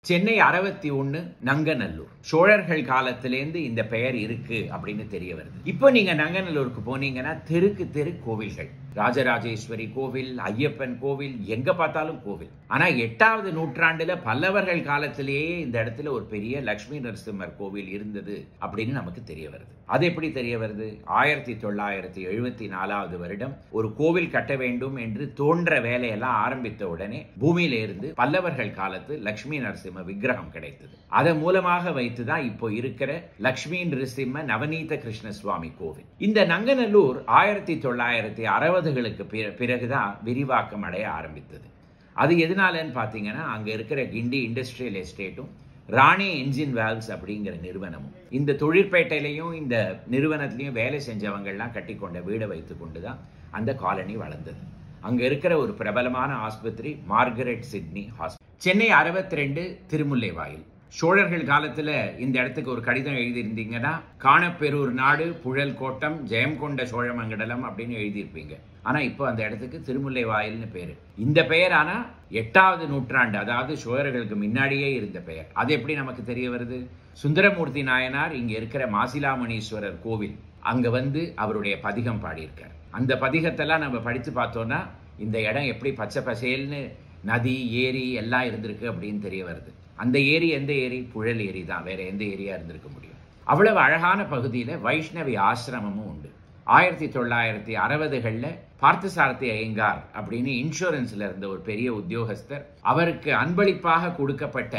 சென்னை 61 நங்கநல்லூர். சோழர்கள் காலத்திலேருந்து இந்த பெயர் இருக்கு அப்படின்னு தெரிய வருது. இப்போ நீங்க நங்கநல்லூருக்கு போனீங்கன்னா தெருக்கு தெரு கோவில்கள். ராஜராஜேஸ்வரி கோவில், ஐயப்பன் கோவில், எங்க பார்த்தாலும் கோவில். ஆனா 8வது நூற்றாண்டுல பல்லவர்கள் காலத்திலேயே இந்த இடத்துல ஒரு பெரிய லட்சுமி நரசிம்மர் கோவில் இருந்தது அப்படின்னு நமக்கு தெரிய வருது. அது எப்படி தெரிய வருது? 1974வது வருடம் ஒரு கோவில் கட்ட வேண்டும் என்று தோன்ற வேலையெல்லாம் ஆரம்பித்த உடனே பூமியில இருந்து பல்லவர்கள் காலத்து லட்சுமி நரசிம்ம விக்கிரகம் கிடைத்தது. அதன் மூலமாக வைத்துதான் இப்போ இருக்கிற லட்சுமி நரசிம்ம நவநீத கிருஷ்ண சுவாமி கோவில். இந்த நங்கநல்லூர் 1960களுக்கு பிறகுதான் விரிவாக்கம் அடைய ஆரம்பித்தது. அது எதனாலன்னு பார்த்தீங்கன்னா, அங்க இருக்கிற கிண்டி இண்டஸ்ட்ரியல் எஸ்டேட்டும் ராணி என்ஜின் வால்வ்ஸ் அப்படிங்கிற நிறுவனமும் இந்த தொழிற்பேட்டையிலையும் இந்த நிறுவனத்திலையும் வேலை செஞ்சவங்கள்லாம் கட்டிக்கொண்ட வீடை வைத்து கொண்டுதான் அந்த காலனி வளர்ந்தது. அங்க இருக்கிற ஒரு பிரபலமான ஆஸ்பத்திரி Margaret Sydney hospital. Chennai 62 Thirumullaivoyal. சோழர்கள் காலத்துல இந்த இடத்துக்கு ஒரு கடிதம் எழுதியிருந்தீங்கன்னா, காணப்பெரூர் நாடு புழல் கோட்டம் ஜெயம் கொண்ட சோழமங்கடலம் அப்படின்னு எழுதியிருப்பீங்க. ஆனா இப்போ அந்த இடத்துக்கு திருமுல்லைவாயில்னு பேரு. இந்த பெயர் ஆனா 8வது நூற்றாண்டு, அதாவது சோழர்களுக்கு முன்னாடியே இருந்த பெயர். அது எப்படி நமக்கு தெரிய வருது? சுந்தரமூர்த்தி நாயனார் இங்க இருக்கிற மாசிலாமணீஸ்வரர் கோவில் அங்க வந்து அவருடைய பதிகம் பாடியிருக்கார். அந்த பதிகத்தெல்லாம் நம்ம படித்து பார்த்தோம்னா இந்த இடம் எப்படி பச்சை பசேல்னு நதி ஏரி எல்லாம் இருந்திருக்கு அப்படின்னு தெரிய வருது. அந்த ஏரி எந்த ஏரி? புழல் ஏரி தான். வேற எந்த ஏரியா இருந்திருக்க முடியும்? அவ்வளவு அழகான பகுதியில வைஷ்ணவி ஆசிரமமும் உண்டு. 1960களில் பார்த்தசாரதி ஐயங்கார் அப்படின்னு இன்சூரன்ஸ்ல இருந்த ஒரு பெரிய உத்தியோகஸ்தர் அவருக்கு அன்பளிப்பாக கொடுக்கப்பட்ட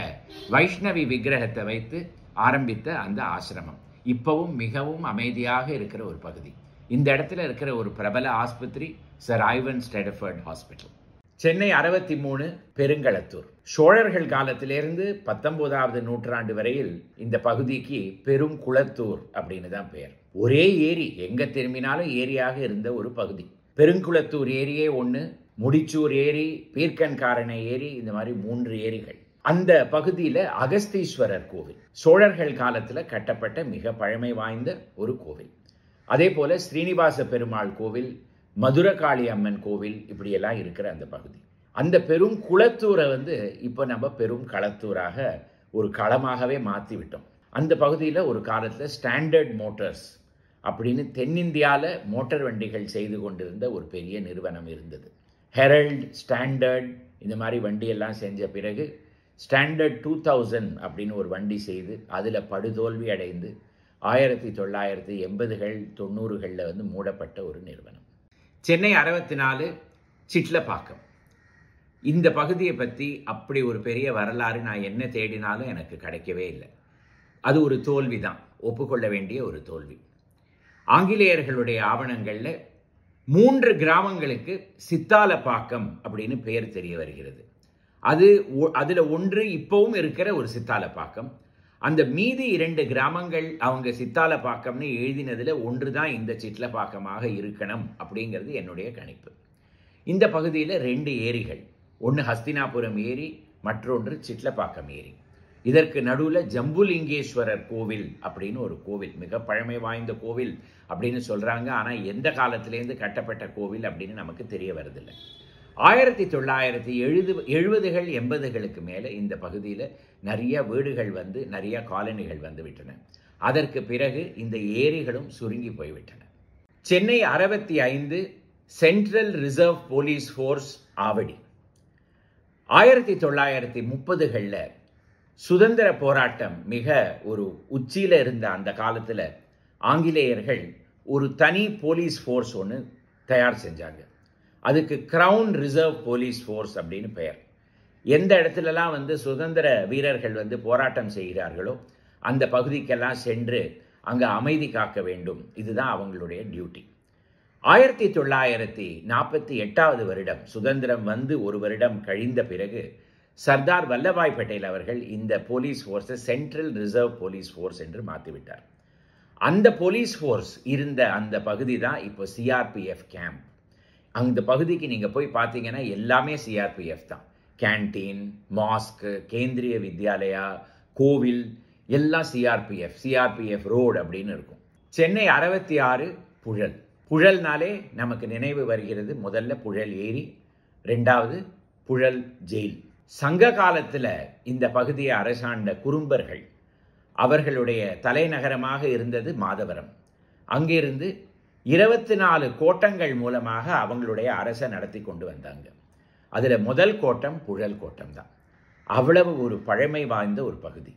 வைஷ்ணவி விக்கிரகத்தை வைத்து ஆரம்பித்த அந்த ஆசிரமம் இப்பவும் மிகவும் அமைதியாக இருக்கிற ஒரு பகுதி. இந்த இடத்துல இருக்கிற ஒரு பிரபல ஆஸ்பத்திரி sir Ivan Stedeford hospital. Chennai 63 Perungalathur. சோழர்கள் காலத்திலிருந்து 19வது நூற்றாண்டு வரையில் இந்த பகுதிக்கு பெருங்குளத்தூர் அப்படின்னு தான் பெயர். ஒரே ஏரி, எங்க திரும்பினாலும் ஏரியாக இருந்த ஒரு பகுதி. பெருங்குளத்தூர் ஏரியே ஒன்று, முடிச்சூர் ஏரி, பீர்க்கன்காரணை ஏரி, இந்த மாதிரி 3 ஏரிகள். அந்த பகுதியில் அகஸ்தீஸ்வரர் கோவில் சோழர்கள் காலத்தில் கட்டப்பட்ட மிக பழமை வாய்ந்த ஒரு கோவில். அதே போல ஸ்ரீனிவாச பெருமாள் கோவில், மதுரகாளி அம்மன் கோவில், இப்படியெல்லாம் இருக்கிற அந்த பகுதி. அந்த பெரும் குளத்தூரை வந்து இப்போ நம்ம பெரும் களத்தூராக ஒரு களமாகவே மாற்றி விட்டோம். அந்த பகுதியில் ஒரு காலத்தில் ஸ்டாண்டர்ட் மோட்டார்ஸ் அப்படின்னு தென்னிந்தியாவில் மோட்டார் வண்டிகள் செய்து கொண்டிருந்த ஒரு பெரிய நிறுவனம் இருந்தது. ஹெரல்ட், ஸ்டாண்டர்ட், இந்த மாதிரி வண்டியெல்லாம் செஞ்ச பிறகு ஸ்டாண்டர்ட் 2000 அப்படின்னு ஒரு வண்டி செய்து அதில் படுதோல்வி அடைந்து 1980கள் 90களில் வந்து மூடப்பட்ட ஒரு நிறுவனம். சென்னை 64 சிட்லப்பாக்கம். இந்த பகுதியை பற்றி அப்படி ஒரு பெரிய வரலாறு நான் என்ன தேடினாலும் எனக்கு கிடைக்கவே இல்லை. அது ஒரு தோல்வி தான், ஒப்புக்கொள்ள வேண்டிய ஒரு தோல்வி. ஆங்கிலேயர்களுடைய ஆவணங்களில் 3 கிராமங்களுக்கு சித்தாலப்பாக்கம் அப்படின்னு பெயர் தெரிய வருகிறது. அதில் ஒன்று இப்பவும் இருக்கிற ஒரு சித்தாலப்பாக்கம். அந்த மீதி 2 கிராமங்கள் அவங்க சித்தாலப்பாக்கம்னு எழுதினதுல ஒன்று தான் இந்த சிட்லப்பாக்கமாக இருக்கணும் அப்படிங்கிறது என்னுடைய கணிப்பு. இந்த பகுதியில் 2 ஏரிகள், ஒன்று ஹஸ்தினாபுரம் ஏரி, மற்றொன்று சிட்லப்பாக்கம் ஏரி. இதற்கு நடுவில் ஜம்புலிங்கேஸ்வரர் கோவில் அப்படின்னு ஒரு கோவில், மிக பழமை வாய்ந்த கோவில் அப்படின்னு சொல்றாங்க. ஆனால் எந்த காலத்திலேருந்து கட்டப்பட்ட கோவில் அப்படின்னு நமக்கு தெரிய வருதில்லை. 1970கள் 80களுக்கு மேலே இந்த பகுதியில் நிறைய வீடுகள் வந்து நிறைய காலனிகள் வந்து விட்டன. அதற்கு பிறகு இந்த ஏரிகளும் சுருங்கி போய்விட்டன. Chennai 65 central reserve police force Avadi. 1930களில் சுதந்திர போராட்டம் மிக ஒரு உச்சியில் இருந்த அந்த காலத்தில் ஆங்கிலேயர்கள் ஒரு தனி போலீஸ் ஃபோர்ஸ் ஒன்று தயார் செஞ்சாங்க. அதுக்கு கிரவுன் ரிசர்வ் போலீஸ் ஃபோர்ஸ் அப்படின்னு பெயர். எந்த இடத்துலலாம் வந்து சுதந்திர வீரர்கள் வந்து போராட்டம் செய்கிறார்களோ அந்த பகுதிக்கெல்லாம் சென்று அங்கே அமைதி காக்க வேண்டும், இதுதான் அவங்களுடைய டியூட்டி. 1948வது வருடம் சுதந்திரம் வந்து ஒரு வருடம் கழிந்த பிறகு சர்தார் வல்லபாய் பட்டேல் அவர்கள் இந்த போலீஸ் ஃபோர்ஸை சென்ட்ரல் ரிசர்வ் போலீஸ் ஃபோர்ஸ் என்று மாற்றிவிட்டார். அந்த போலீஸ் ஃபோர்ஸ் இருந்த அந்த பகுதி தான் இப்போ சிஆர்பிஎஃப் கேம்ப். அந்த பகுதிக்கு நீங்கள் போய் பார்த்தீங்கன்னா எல்லாமே சிஆர்பிஎஃப் தான். கேன்டீன், மாஸ்க், கேந்திரிய வித்யாலயா, கோவில் எல்லாம் சிஆர்பிஎஃப் ரோடு அப்படின்னு இருக்கும். சென்னை 66 புழல். புழல்னாலே நமக்கு நினைவு வருகிறது முதல்ல புழல் ஏரி, 2வது புழல் ஜெயில். சங்க காலத்தில் இந்த பகுதியை அரசாண்ட குறும்பர்கள் அவர்களுடைய தலைநகரமாக இருந்தது மாதவரம். அங்கிருந்து 24 கோட்டங்கள் மூலமாக அவங்களுடைய அரசை நடத்தி கொண்டு வந்தாங்க. அதில் முதல் கோட்டம் புழல் கோட்டம் தான். அவ்வளவு ஒரு பழமை வாய்ந்த ஒரு பகுதி.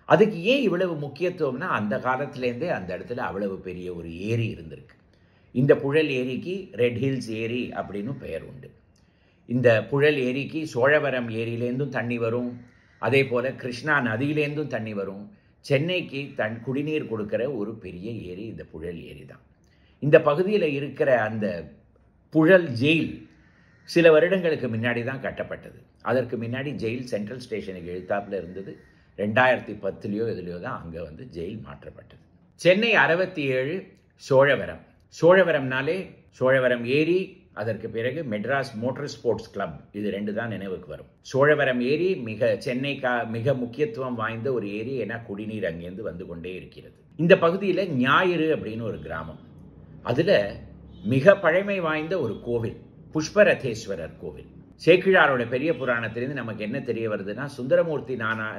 அதுக்கு ஏன் இவ்வளவு முக்கியத்துவம்னா, அந்த காலத்திலேருந்தே அந்த இடத்துல அவ்வளவு பெரிய ஒரு ஏரி இருந்திருக்கு. இந்த புழல் ஏரிக்கு ரெட் ஹில்ஸ் ஏரி அப்படின்னு பெயர் உண்டு. இந்த புழல் ஏரிக்கு சோழவரம் ஏரியிலேருந்தும் தண்ணி வரும், அதே போல் கிருஷ்ணா நதியிலேருந்தும் தண்ணி வரும். சென்னைக்கு குடிநீர் கொடுக்கிற ஒரு பெரிய ஏரி இந்த புழல் ஏரி தான். இந்த பகுதியில் இருக்கிற அந்த புழல் ஜெயில் சில வருடங்களுக்கு முன்னாடி தான் கட்டப்பட்டது. அதற்கு முன்னாடி ஜெயில் சென்ட்ரல் ஸ்டேஷனுக்கு எழுத்தாப்பில் இருந்தது. 2010 இதுலையோ தான் அங்கே ஜெயில் மாற்றப்பட்டது. சென்னை 67 சோழவரம். சோழவரம்னாலே சோழவரம் ஏரி, அதற்கு பிறகு மெட்ராஸ் மோட்டார் ஸ்போர்ட்ஸ் கிளப், இது 2 தான் நினைவுக்கு வரும். சோழவரம் ஏரி மிக முக்கியத்துவம் வாய்ந்த ஒரு ஏரி. ஏன்னா குடிநீர் அங்கேருந்து வந்து கொண்டே இருக்கிறது. இந்த பகுதியில் ஞாயிறு அப்படின்னு ஒரு கிராமம். அதில் மிக பழமை வாய்ந்த ஒரு கோவில், புஷ்பரதேஸ்வரர் கோவில். சேக்கிழாரோட பெரிய புராணத்திலிருந்து நமக்கு என்ன தெரிய வருதுன்னா, சுந்தரமூர்த்தி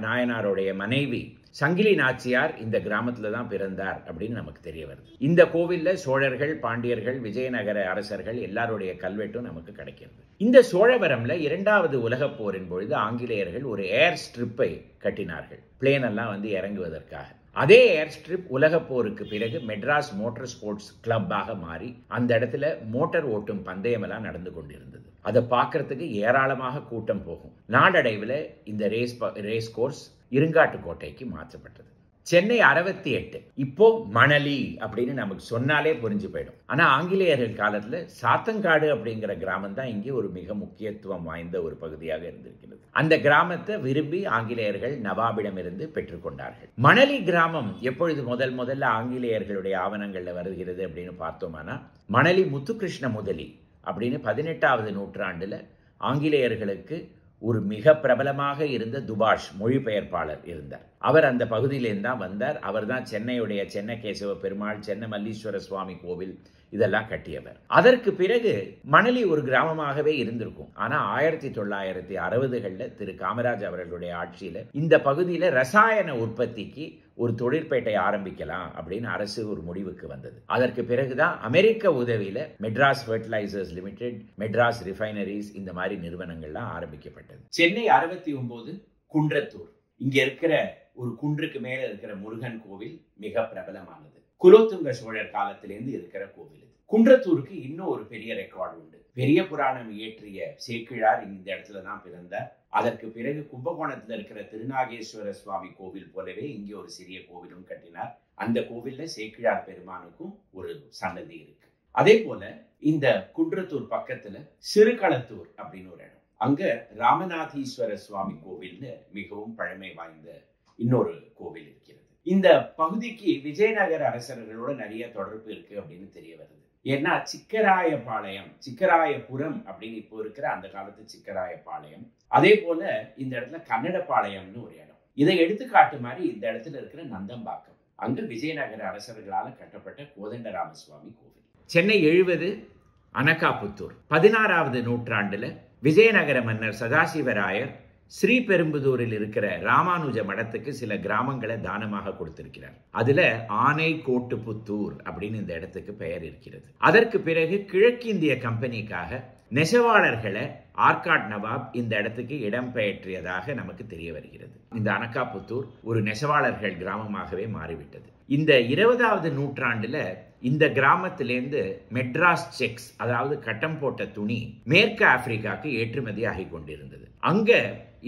நாயனாருடைய மனைவி சங்கிலி நாச்சியார் இந்த கிராமத்துல தான் பிறந்தார் அப்படின்னு நமக்கு தெரிய வருது. இந்த கோவில்ல சோழர்கள், பாண்டியர்கள், விஜயநகர அரசர்கள் எல்லாருடைய கல்வெட்டும் நமக்கு கிடைக்கிறது. இந்த சோழவரம்ல 2வது உலகப் போரின் பொழுது ஆங்கிலேயர்கள் ஒரு ஏர் ஸ்ட்ரிப்பை கட்டினார்கள், பிளேன் எல்லாம் இறங்குவதற்காக. அதே ஏர் ஸ்ட்ரிப் உலகப் போருக்கு பிறகு மெட்ராஸ் மோட்டார் ஸ்போர்ட்ஸ் கிளப்பாக மாறி அந்த இடத்துல மோட்டார் ஓட்டும் பந்தயம் எல்லாம் நடந்து கொண்டிருந்தது. அதை பார்க்கறதுக்கு ஏராளமாக கூட்டம் போகும். நாளடைவில் இந்த ரேஸ் கோர்ஸ் இருங்காட்டுக்கோட்டைக்கு மாற்றப்பட்டது. சென்னை 68 இப்போ மணலி அப்படின்னு நமக்கு சொன்னாலே புரிஞ்சு போயிடும். ஆனா ஆங்கிலேயர்கள் காலத்துல சாத்தங்காடு அப்படிங்கிற கிராமம் தான் இங்கே ஒரு மிக முக்கியத்துவம் வாய்ந்த ஒரு பகுதியாக இருந்திருக்கிறது. அந்த கிராமத்தை விரும்பி ஆங்கிலேயர்கள் நவாபிடம் இருந்து பெற்றுக்கொண்டார்கள். மணலி கிராமம் எப்பொழுது முதல்ல ஆங்கிலேயர்களுடைய ஆவணங்கள்ல வருகிறது அப்படின்னு பார்த்தோம்னா, மணலி முத்துகிருஷ்ண முதலி அப்படின்னு 18வது நூற்றாண்டுல ஆங்கிலேயர்களுக்கு ஒரு மிக பிரபலமாக இருந்த துபாஷ் மொழிபெயர்ப்பாளர் இருந்தார். அவர் அந்த பகுதியிலேருந்து தான் வந்தார். அவர் தான் சென்னையுடைய சென்னகேசவ பெருமாள், சென்ன மல்லீஸ்வர சுவாமி கோவில் இதெல்லாம் கட்டியவர். அதற்கு பிறகு மணலி ஒரு கிராமமாகவே இருந்திருக்கும். ஆனா 1960களில் திரு காமராஜ் அவர்களுடைய ஆட்சியில இந்த பகுதியில ரசாயன உற்பத்திக்கு ஒரு தொழிற்பேட்டை ஆரம்பிக்கலாம் அப்படின்னு அரசு ஒரு முடிவுக்கு வந்தது. அதற்கு பிறகுதான் அமெரிக்க உதவியில Madras fertilizers limited, Madras refineries இந்த மாதிரி நிறுவனங்கள்லாம் ஆரம்பிக்கப்பட்டது. சென்னை 69 குன்றத்தூர். இங்க இருக்கிற ஒரு குன்றுக்கு மேல இருக்கிற முருகன் கோவில் மிக பிரபலமானது. குலோத்துங்க சோழர் காலத்திலிருந்து இருக்கிற கோவில் இது. குன்றத்தூருக்கு இன்னும் ஒரு பெரிய ரெக்கார்டு உண்டு. பெரிய புராணம் இயற்றிய சேக்கிழார் இந்த இடத்துல தான் பிறந்தார். அதற்கு பிறகு கும்பகோணத்தில் இருக்கிற திருநாகேஸ்வர சுவாமி கோவில் போலவே இங்கே ஒரு சிறிய கோவிலும் கட்டினார். அந்த கோவில்ல சேக்கிழார் பெருமானுக்கும் ஒரு சன்னதி இருக்கு. அதே போல இந்த குன்றத்தூர் பக்கத்துல சிறுகளத்தூர் அப்படின்னு ஒரு இடம். அங்க ராமநாதீஸ்வர சுவாமி கோவில்னு மிகவும் பழமை வாய்ந்த இன்னொரு கோவில் இருக்கிறது. இந்த பகுதிக்கு விஜயநகர அரசர்களோட நிறைய தொடர்பு இருக்கு அப்படின்னு தெரிய வருது. ஏன்னா சிக்கராயபாளையம், சிக்கராயபுரம் அப்படின்னு இப்போ இருக்கிற அந்த காலத்து சிக்கராயபாளையம், அதே போல இந்த இடத்துல கன்னடபாளையம்னு ஒரு இடம். இதை எடுத்துக்காட்டு மாதிரி இந்த இடத்துல இருக்கிற நந்தம்பாக்கம், அங்கு விஜயநகர அரசர்களால் கட்டப்பட்ட கோதண்டராமசுவாமி கோவில். சென்னை 70 அனகாபுத்தூர். 16வது நூற்றாண்டுல விஜயநகர மன்னர் சதாசிவராயர் ஸ்ரீபெரும்புதூரில் இருக்கிற ராமானுஜ மடத்துக்கு சில கிராமங்களை தானமாக கொடுத்திருக்கிறார். அதுல ஆனை கோட்டுப்புத்தூர் அப்படின்னு இந்த இடத்துக்கு பெயர் இருக்கிறது. அதற்கு பிறகு கிழக்கிந்திய கம்பெனிக்காக நெசவாளர்களை ஆர்காட் நவாப் இந்த இடத்துக்கு இடம்பெயற்றியதாக நமக்கு தெரிய வருகிறது. இந்த அனகாபுத்தூர் ஒரு நெசவாளர்கள் கிராமமாகவே மாறிவிட்டது. இந்த 20வது நூற்றாண்டுல இந்த கிராமத்திலேருந்து மெட்ராஸ் செக்ஸ், அதாவது கட்டம் போட்ட துணி மேற்கு ஆப்பிரிக்காவுக்கு ஏற்றுமதி ஆகி கொண்டிருந்தது. அங்க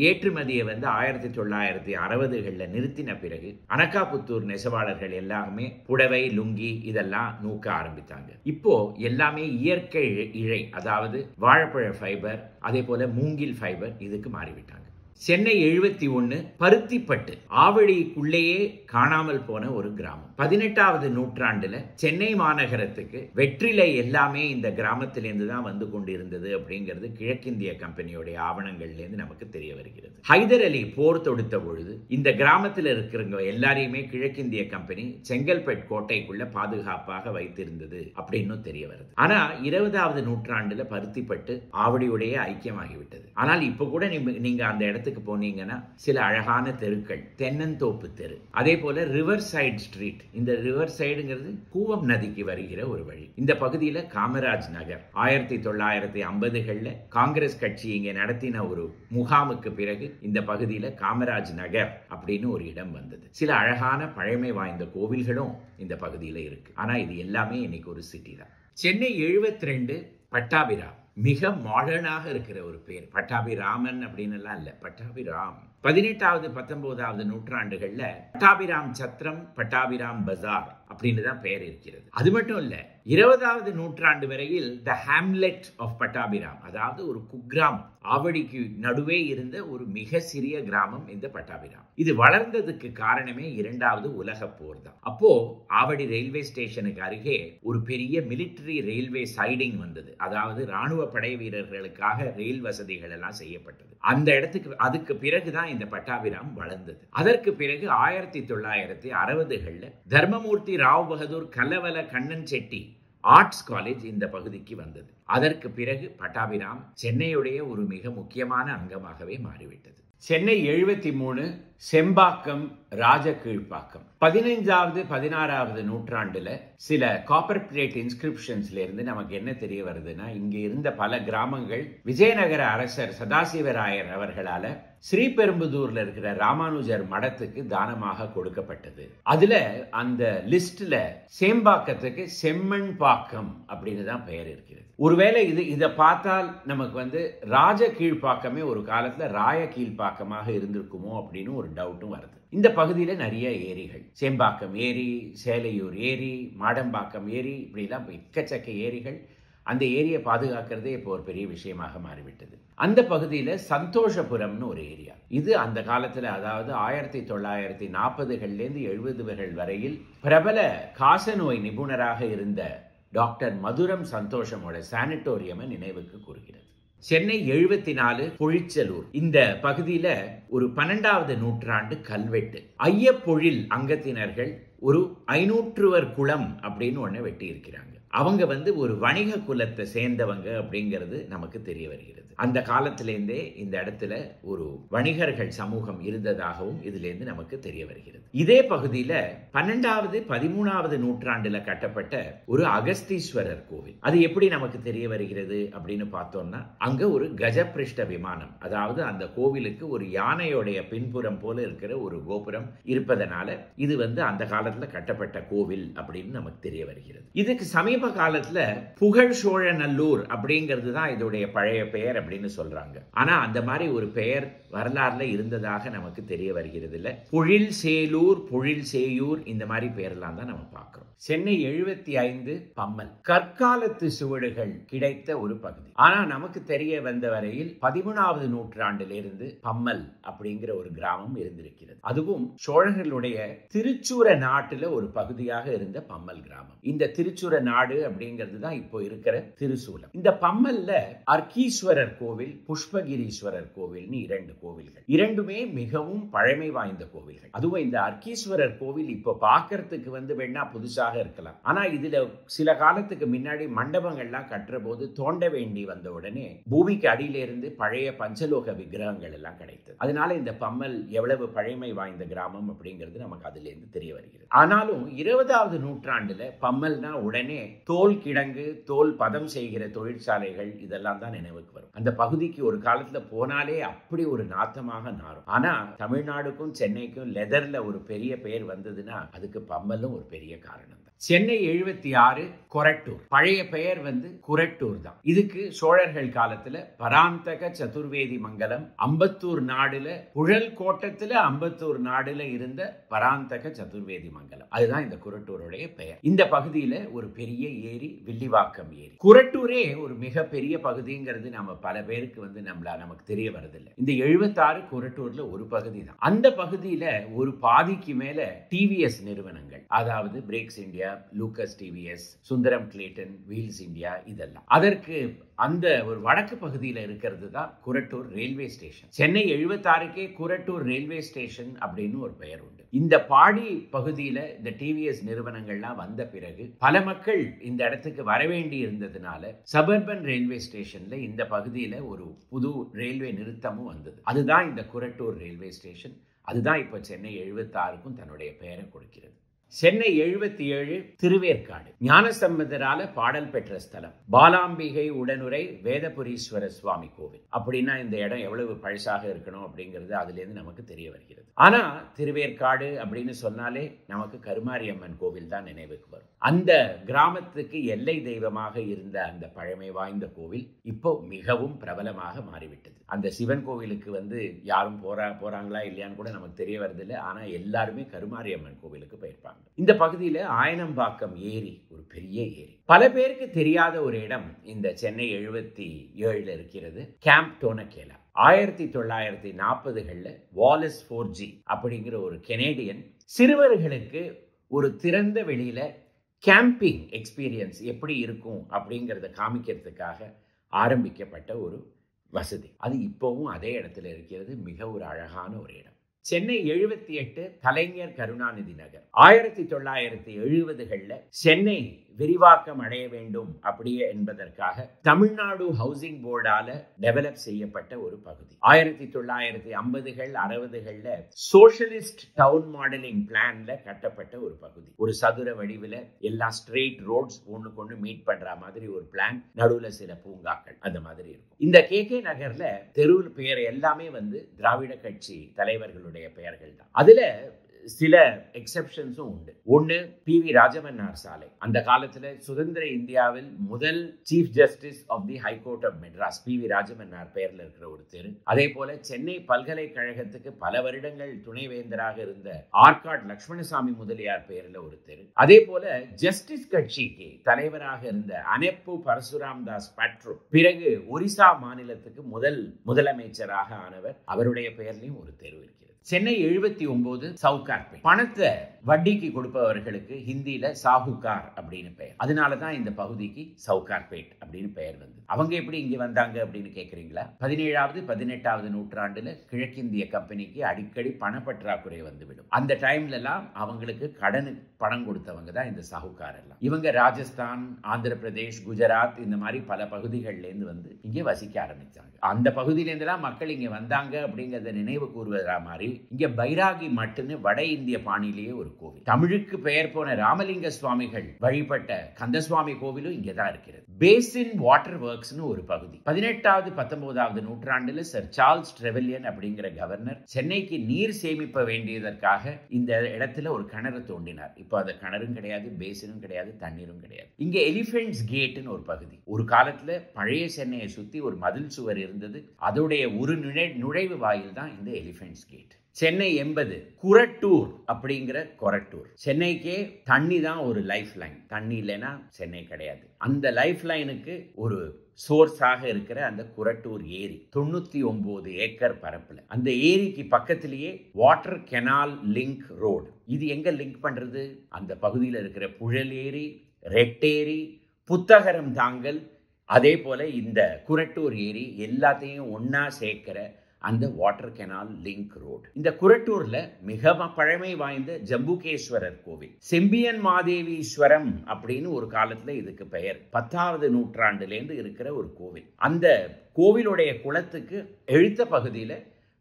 ஏற்றுமதியை 1960களில் நிறுத்தின பிறகு அனகாபுத்தூர் நெசவாளர்கள் எல்லாமே புடவை, லுங்கி இதெல்லாம் நூக்க ஆரம்பித்தாங்க. இப்போ எல்லாமே இயற்கை இழை, அதாவது வாழைப்பழ ஃபைபர், அதே போல மூங்கில் ஃபைபர் இதுக்கு மாறிவிட்டாங்க. சென்னை 71 பருத்திப்பட்டு ஆவடிக்குள்ளேயே காணாமல் போன ஒரு கிராமம். 18வது நூற்றாண்டுல சென்னை மாநகரத்துக்கு வெற்றிலை எல்லாமே இந்த கிராமத்திலிருந்து தான் வந்து கொண்டிருந்தது அப்படிங்கிறது கிழக்கிந்திய கம்பெனியுடைய ஆவணங்கள்ல இருந்து நமக்கு தெரிய வருகிறது. ஹைதர் அலி போர் தொடுத்த பொழுது இந்த கிராமத்தில் இருக்கிறவங்க எல்லாரையுமே கிழக்கிந்திய கம்பெனி செங்கல்பட்டு கோட்டைக்குள்ள பாதுகாப்பாக வைத்திருந்தது அப்படின்னு தெரிய வருது. ஆனா 20வது நூற்றாண்டுல பருத்திப்பட்டு ஆவடியுடைய ஐக்கியமாகிவிட்டது. ஆனால் இப்ப கூட நீங்க அந்த இடத்துக்கு போனீங்கன்னா சில அழகான தெருக்கள், தென்னந்தோப்பு தெரு, அதே போல ரிவர் சைடு ஸ்ட்ரீட். இந்த ரிவர் சைடுங்கிறது கூவம் நதிக்கு வருகிற ஒரு வழி. இந்த பகுதியில காமராஜ் நகர் 1950களில் காங்கிரஸ் கட்சி இங்கே நடத்தின ஒரு முகாமுக்கு பிறகு இந்த பகுதியில காமராஜ் நகர் அப்படின்னு ஒரு இடம் வந்தது. சில அழகான பழமை வாய்ந்த கோவில்களும் இந்த பகுதியில இருக்கு. ஆனா இது எல்லாமே இன்னைக்கு ஒரு சிட்டி தான். சென்னை 72 பட்டாபிராம் மிக மாடர்னாக இருக்கிற ஒரு பேர். பட்டாபிராமன் அப்படின்னு எல்லாம் இல்ல, பட்டாபிராம். 18வது 19வது நூற்றாண்டுகள்ல பட்டாபிராம் சத்திரம், பட்டாபிராம் பஜார் அப்படின்னு தான் பெயர் இருக்கிறது. அது மட்டும் இல்ல, 20வது நூற்றாண்டு வரையில் த ஹாம்லெட் ஆஃப் பட்டாபிராம், அதாவது ஒரு குக்கிராமம், ஆவடிக்கு நடுவே இருந்த ஒரு மிக சிறிய கிராமம் இந்த பட்டாபிராம். இது வளர்ந்ததுக்கு காரணமே 2வது உலக போர் தான். அப்போ ஆவடி ரயில்வே ஸ்டேஷனுக்கு அருகே ஒரு பெரிய மிலிட்டரி ரயில்வே சைடிங் வந்தது. அதாவது ராணுவ படை வீரர்களுக்காக ரயில் வசதிகள் எல்லாம் செய்யப்பட்டது. அந்த இடத்துக்கு அதுக்கு பிறகுதான் இந்த பட்டாபிராம் வளர்ந்தது. அதற்கு பிறகு 1960களில் தர்மமூர்த்தி ராவ் பகதூர் கல்லவல கண்ணன் செட்டி ஆர்ட்ஸ் காலேஜ் இந்த பகுதிக்கு வந்தது. அதற்கு பிறகு பட்டாபிராம் சென்னையுடைய ஒரு மிக முக்கியமான அங்கமாகவே மாறிவிட்டது. சென்னை 73 செம்பாக்கம், ராஜகீழ்ப்பாக்கம். 15வது 16வது நூற்றாண்டுல சில காப்பர் பிளேட் இன்ஸ்கிரிப்ஷன்ஸ்ல இருந்து நமக்கு என்ன தெரிய வருதுன்னா, இங்க இருந்த பல கிராமங்கள் விஜயநகர அரசர் சதாசிவராயர் அவர்களால ஸ்ரீபெரும்புதூர்ல இருக்கிற ராமானுஜர் மடத்துக்கு தானமாக கொடுக்கப்பட்டது. அதுல அந்த லிஸ்ட்ல சேம்பாக்கத்துக்கு செம்மண் பாக்கம் அப்படின்னு தான் பெயர் இருக்கிறது. ஒருவேளை இதை பார்த்தால் நமக்கு ராஜ கீழ்ப்பாக்கமே ஒரு காலத்துல ராய கீழ்ப்பாக்கமாக இருந்திருக்குமோ அப்படின்னு ஒரு டவுட்டும் வருது. இந்த பகுதியில நிறைய ஏரிகள், சேம்பாக்கம் ஏரி, சேலையூர் ஏரி, மாடம்பாக்கம் ஏரி, இப்படிலாம் எக்கச்சக்க ஏரிகள். அந்த ஏரியை பாதுகாக்கிறதே இப்போ ஒரு பெரிய விஷயமாக மாறிவிட்டது. அந்த பகுதியில சந்தோஷபுரம்னு ஒரு ஏரியா. இது அந்த காலத்துல, அதாவது 1940களிலிருந்து 70கள் வரையில் பிரபல காசநோய் நிபுணராக இருந்த டாக்டர் மதுரம் சந்தோஷமோட சானிட்டோரியம் நினைவுக்கு கூறுகிறது. சென்னை 74 பொழிச்சலூர். இந்த பகுதியில ஒரு 12வது நூற்றாண்டு கல்வெட்டு. ஐயப்பொழில் அங்கத்தினர்கள் ஒரு 500 குளம் அப்படின்னு ஒண்ணு வெட்டி இருக்கிறாங்க. அவங்க ஒரு வணிக குலத்தை சேர்ந்தவங்க அப்படிங்கிறது நமக்கு தெரிய வருகிறது. அந்த காலத்திலேருந்தே இந்த இடத்துல ஒரு வணிகர்கள் சமூகம் இருந்ததாகவும் இதுல இருந்து நமக்கு தெரிய வருகிறது. இதே பகுதியில 12வது 13வது நூற்றாண்டுல கட்டப்பட்ட ஒரு அகஸ்தீஸ்வரர் கோவில். அது எப்படி நமக்கு தெரிய வருகிறது அப்படின்னு பார்த்தோம்னா, அங்க ஒரு கஜபிருஷ்ட விமானம், அதாவது அந்த கோவிலுக்கு ஒரு யானையோடைய பின்புறம் போல இருக்கிற ஒரு கோபுரம் இருப்பதனால இது அந்த காலத்துல கட்டப்பட்ட கோவில் அப்படின்னு நமக்கு தெரிய வருகிறது. இதுக்கு சமீப காலத்துல புகழ் சோழநல்லூர் அப்படிங்கிறது தான் இதோடைய பழைய பெயர் அப்படின்னு சொல்றாங்க. ஆனா அந்த மாதிரி ஒரு பெயர் வரலாறுல இருந்ததாக நமக்கு தெரிய வருகிறது இல்ல. பொழில் சேலூர், பொழில் சேயூர், இந்த மாதிரி பெயரெல்லாம் தான் நம்ம பார்க்கிறோம். சென்னை 75 பம்மல். கற்காலத்து சுவடுகள் கிடைத்த ஒரு பகுதி. ஆனா நமக்கு தெரிய வந்த வரையில் 13வது நூற்றாண்டிலிருந்து பம்மல் அப்படிங்கிற ஒரு கிராமம் இருந்திருக்கிறது. அதுவும் சோழர்களுடைய திருச்சூர நாட்டுல ஒரு பகுதியாக இருந்த பம்மல் கிராமம். இந்த திருச்சூர நாடு அப்படிங்கிறது தான் இப்போ இருக்கிற திருசூலம். இந்த பம்மல்ல அர்க்கீஸ்வரர் கோவில், புஷ்பகிரீஸ்வரர் கோவில்னு 2 கோவில்கள். இரண்டுமே மிகவும் பழமை வாய்ந்த கோவில்கள். அதுவும் இந்த அர்க்கீஸ்வரர் கோவில் இப்போ பார்க்கறதுக்கு வேணா புதுசாக இருக்கலாம். ஆனா இதுல சில காலத்துக்கு முன்னாடி மண்டபங்கள்லாம் கட்டுற போது தோண்ட வேண்டி வந்த உடனே பூமிக்கு அடியில இருந்து பழைய பஞ்சலோக விக்கிரகங்கள் எல்லாம் கிடைத்தது. அதனால இந்த பம்மல் எவ்வளவு பழமை வாய்ந்த கிராமம் அப்படிங்கிறது நமக்கு அதுல இருந்து தெரிய வருகிறது. ஆனாலும் 20வது நூற்றாண்டுல பம்மல்னா உடனே தோல் கிடங்கு, தோல் பதம் செய்கிற தொழிற்சாலைகள், இதெல்லாம் தான் நினைவுக்கு வரும். அந்த பகுதிக்கு ஒரு காலத்துல போனாலே அப்படி ஒரு நாத்தமாக நாரும். ஆனா தமிழ்நாடுக்கும் சென்னைக்கும் லெதர்ல ஒரு பெரிய பெயர் வந்ததுன்னா அதுக்கு பம்மலும் ஒரு பெரிய காரணம் தான். சென்னை 76 கொரட்டூர். பழைய பெயர் குரட்டூர் தான். இதுக்கு சோழர்கள் காலத்துல பராந்தக சதுர்வேதி மங்கலம், அம்பத்தூர் நாடுல புழல் கோட்டத்துல அம்பத்தூர் நாடுல இருந்த பராந்தக சதுர்வேதி மங்கலம், அதுதான் இந்த குரட்டூருடைய பெயர். இந்த பகுதியில ஒரு பெரிய ஏரி வில்லிவாக்கம் ஏரி. குரட்டூரே ஒரு மிகப்பெரிய பகுதிங்கிறது நம்ம பல பேருக்கு நமக்கு தெரிய வரதில்லை. இந்த 76 குரட்டூர்ல ஒரு பகுதி தான். அந்த பகுதியில ஒரு பாதிக்கு மேல டிவிஎஸ் நிறுவனங்கள், அதாவது Brakes India, Lucas TVS, Sundaram Clayton, Wheels India, இதெல்லாம். அதற்கு அந்த ஒரு வடக்கு பகுதியில் இருக்கிறது தான் குரட்டூர் ரயில்வே ஸ்டேஷன். சென்னை 76க்கே குரட்டூர் ரயில்வே ஸ்டேஷன் அப்படின்னு ஒரு பெயர் உண்டு. இந்த பாடி பகுதியில இந்த டிவிஎஸ் நிறுவனங்கள்லாம் வந்த பிறகு பல மக்கள் இந்த இடத்துக்கு வரவேண்டி இருந்ததுனால சபர்பன் ரயில்வே ஸ்டேஷன்ல இந்த பகுதியில ஒரு புது ரயில்வே நிறுத்தமும் வந்தது. அதுதான் இந்த குரட்டூர் ரயில்வே ஸ்டேஷன். அதுதான் இப்ப சென்னை 76க்கும் தன்னுடைய பெயரை கொடுக்கிறது. சென்னை 77 திருவேற்காடு. ஞானசம்பந்தரால பாடல் பெற்ற ஸ்தலம். பாலாம்பிகை உடனுரை வேதபுரீஸ்வர சுவாமி கோவில். அப்படின்னா இந்த இடம் எவ்வளவு பழசாக இருக்கணும் அப்படிங்கிறது அதுல இருந்து நமக்கு தெரிய வருகிறது. ஆனா திருவேற்காடு அப்படின்னு சொன்னாலே நமக்கு கருமாரியம்மன் கோவில் தான் நினைவுக்கு வரும். அந்த கிராமத்துக்கு எல்லை தெய்வமாக இருந்த அந்த பழமை வாய்ந்த கோவில் இப்போ மிகவும் பிரபலமாக மாறிவிட்டது. அந்த சிவன் கோவிலுக்கு யாரும் போறாங்களா இல்லையான்னு கூட நமக்கு தெரிய வருதில்லை. ஆனா எல்லாருமே கருமாரியம்மன் கோவிலுக்கு போயிருப்பாங்க. இந்த பகுதியில ஆயனம்பாக்கம் ஏரி ஒரு பெரிய ஏரி. பல பேருக்கு தெரியாத ஒரு இடம் இந்த சென்னை 77 இருக்கிறது. கேம்ப் டோனகேலா. 1940களில் வாலஸ் 4G அப்படிங்கிற ஒரு கெனேடியன் சிறுவர்களுக்கு ஒரு திறந்த வெளியில கேம்பிங் எக்ஸ்பீரியன்ஸ் எப்படி இருக்கும் அப்படிங்கிறத காமிக்கிறதுக்காக ஆரம்பிக்கப்பட்ட ஒரு வசதி. அது இப்பவும் அதே இடத்துல இருக்கிறது. மிக ஒரு அழகான ஒரு இடம். சென்னை 78 கலைஞர் கருணாநிதி நகர். 1970களில் சென்னை விரிவாக்கம் அடைய வேண்டும் அப்படியே என்பதற்காக தமிழ்நாடு ஹவுசிங் போர்டால டெவலப் செய்யப்பட்ட ஒரு பகுதி. 1950கள் 60களில் சோஷலிஸ்ட் டவுன் மாடலிங் பிளான்ல கட்டப்பட்ட ஒரு பகுதி. ஒரு சதுர வடிவில் எல்லா ஸ்ட்ரெயிட் ரோட்ஸ் ஒண்ணுக்கு மீட் பண்ற மாதிரி ஒரு பிளான், நடுவுல சில பூங்காக்கள், அந்த மாதிரி இருக்கும். இந்த KK நகர்ல தெருவில் பெயர் எல்லாமே திராவிட கட்சி தலைவர்களுடைய பெயர்கள் தான். அதுல சில எக்ஸெப்ஷன்ஸும் உண்டு. ஒன்னு PV ராஜமன்னார் சாலை. அந்த காலத்துல சுதந்திர இந்தியாவில் முதல் chief justice of the high court of Madras PV Rajamannar பெயர்ல இருக்கிற ஒரு தெரு. அதே போல சென்னை பல்கலைக்கழகத்துக்கு பல வருடங்கள் துணைவேந்தராக இருந்த ஆர்காட் லட்சுமணசாமி முதலியார் பெயர்ல ஒரு தெரு. அதே போல ஜஸ்டிஸ் கட்சிக்கு தலைவராக இருந்த அனெப்பு பரசுராம் தாஸ் பட்ரு, பிறகு ஒரிசா மாநிலத்துக்கு முதலமைச்சராக ஆனவர், அவருடைய பெயர்லையும் ஒரு தெரு இருக்கிறது. சென்னை 79 சவுகார்பேட். பணத்தை வட்டிக்கு கொடுப்பவர்களுக்கு ஹிந்தியில சாஹுகார் அப்படின்னு பெயர். அதனாலதான் இந்த பகுதிக்கு சவுகார்பேட் அப்படின்னு பெயர் வந்தது. அவங்க எப்படி இங்க வந்தாங்க அப்படின்னு கேக்குறீங்களா? 17வது 18வது நூற்றாண்டுல கிழக்கிந்திய கம்பெனிக்கு அடிக்கடி பணப்பற்றாக்குறை வந்துவிடும். அந்த டைம்ல எல்லாம் அவங்களுக்கு கடனுக்கு பணம் கொடுத்தவங்க தான் இந்த சாஹுகார் எல்லாம். இவங்க ராஜஸ்தான், ஆந்திர பிரதேஷ், குஜராத் இந்த மாதிரி பல பகுதிகள்ல இருந்து இங்க வசிக்க ஆரம்பிச்சாங்க. அந்த பகுதியில இருந்தெல்லாம் மக்கள் இங்க வந்தாங்க அப்படிங்கறத நினைவு கூறுவதா மாதிரி இங்க பைராகி மட்டுன்னு வட இந்திய பாணியிலேயே ஒரு கோவில். தமிழுக்கு பெயர் போன ராமலிங்க சுவாமிகள் வழிபட்ட கந்தசுவாமி கோவிலும் இங்கதான் இருக்கிறது. பேசின் வாட்டர் ஒர்க்ஸ்னு ஒரு பகுதி. 18வது 19வது நூற்றாண்டுல சர் சார்ல்ஸ் ட்ரெவெல்லியன் அப்படிங்கிற கவர்னர் சென்னைக்கு நீர் சேமிப்ப வேண்டியதற்காக இந்த இடத்துல ஒரு கிணறு தோண்டினார். இப்போ அந்த கிணறும் கிடையாது, பேசினும் கிடையாது, தண்ணீரும் கிடையாது. இங்க எலிபென்ட்ஸ் கேட்னு ஒரு பகுதி. ஒரு காலத்துல பழைய சென்னையை சுத்தி ஒரு மதில் சுவர் இருந்தது. அதோடைய ஒரு நுழைவு வாயில் தான் இந்த எலிபென்ட்ஸ் கேட். சென்னை 80 குரட்டூர் அப்படிங்கிற கொரட்டூர். சென்னைக்கே தண்ணி தான் ஒரு லைஃப் லைன். தண்ணி இல்லைன்னா சென்னை கிடையாது. அந்த லைஃப் லைனுக்கு ஒரு சோர்ஸாக இருக்கிற அந்த குரட்டூர் ஏரி 99 ஏக்கர் பரப்புல. அந்த ஏரிக்கு பக்கத்திலேயே வாட்டர் கெனால் லிங்க் ரோடு. இது எங்க லிங்க் பண்றது? அந்த பகுதியில் இருக்கிற புழல் ஏரி, ரெட்டேரி, புத்தகரம் தாங்கல், அதே போல இந்த குரட்டூர் ஏரி எல்லாத்தையும் ஒன்னா சேர்க்கிற அந்த வாட்டர் கெனால் லிங்க் ரோடு. இந்த குரட்டூர்ல மிக பழமை வாய்ந்த ஜம்புகேஸ்வரர் கோவில், செம்பியன் மாதேவீஸ்வரம் அப்படின்னு ஒரு காலத்துல இதுக்கு பெயர். 10வது நூற்றாண்டுலேருந்து இருக்கிற ஒரு கோவில். அந்த கோவிலுடைய குளத்துக்கு எழுத்த பகுதியில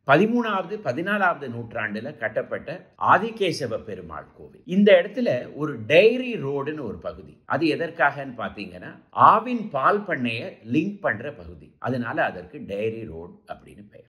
13வது 14வது நூற்றாண்டுல கட்டப்பட்ட ஆதிகேசவ பெருமாள் கோவில். இந்த இடத்துல ஒரு டைரி ரோடுன்னு ஒரு பகுதி. அது எதற்காகன்னு பாத்தீங்கன்னா ஆவின் பால் பண்ணைய லிங்க் பண்ற பகுதி. அதனால அதற்கு டைரி ரோடு அப்படின்னு பெயர்.